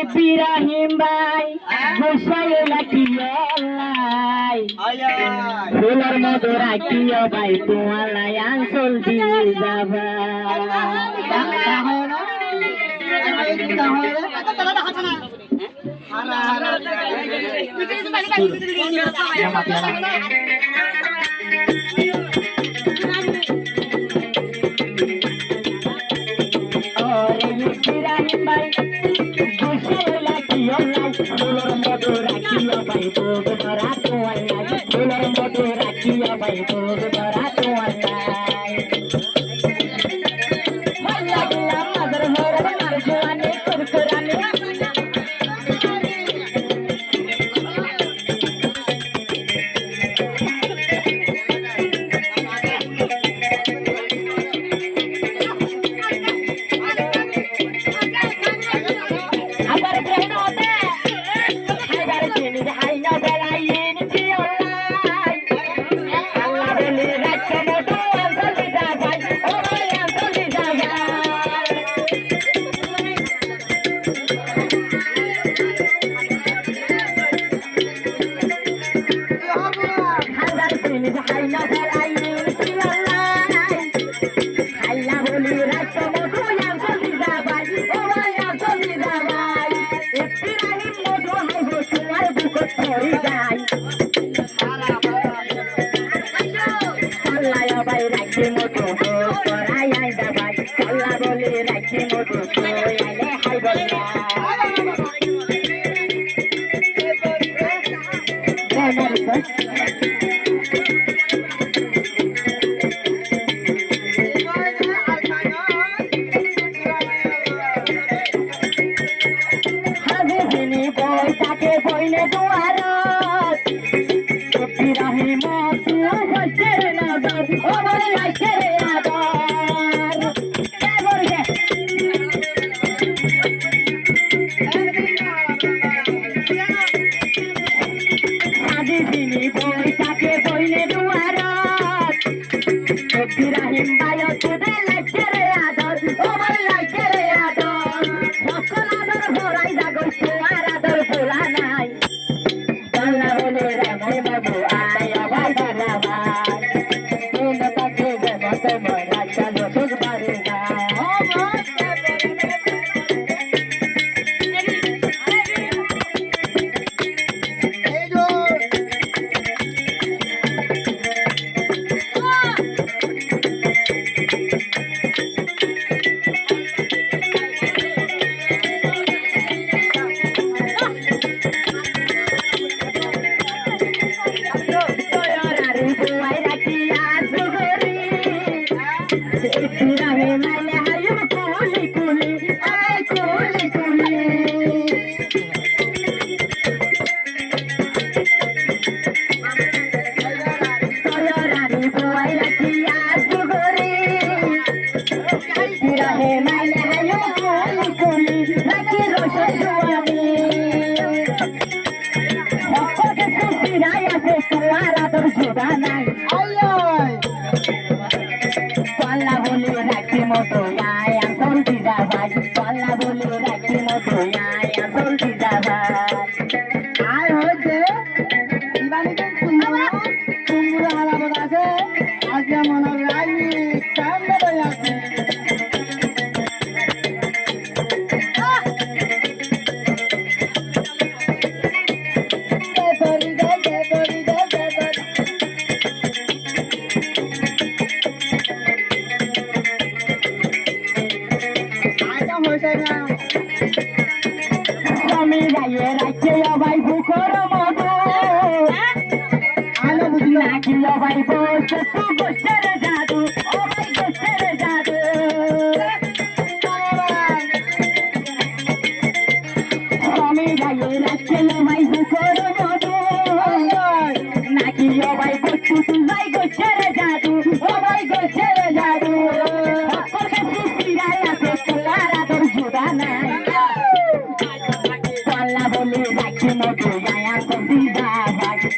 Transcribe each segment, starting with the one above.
ইব্রাহিম ভাই গোসাইলা কি ফুলের মতো রাখিও ভাই তোমালাই আঞ্চল দিয়ে যাবা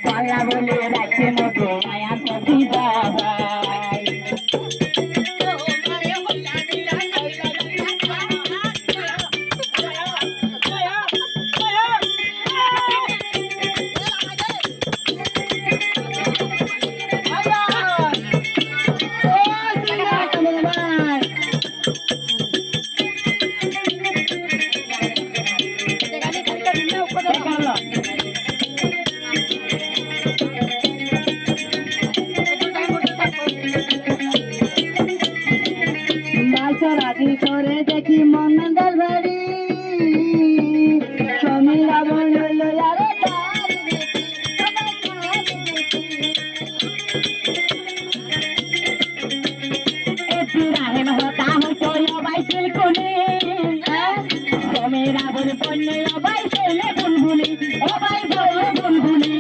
Palla bole রাখে মতো মায়া সবজি ভাই রাজি করে দেখি মন্ডল ভারি সমীরা বলল আরে होता हूँ तो यो बाइसिल कुली मेरा बुल पुण्य यो बाइसिल बुलबुली ओ बाई बोलो बुलबुली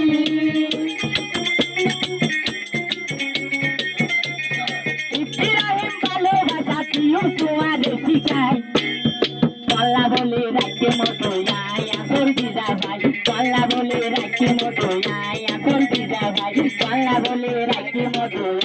इब्राहिम बालो भाषा पियो तुम्हारे शिकाय कल्ला बोले राखे मोटो या सोल दिजा भाई कल्ला बोले राखे मोटो या सोल दिजा भाई कल्ला बोले राखे मोटो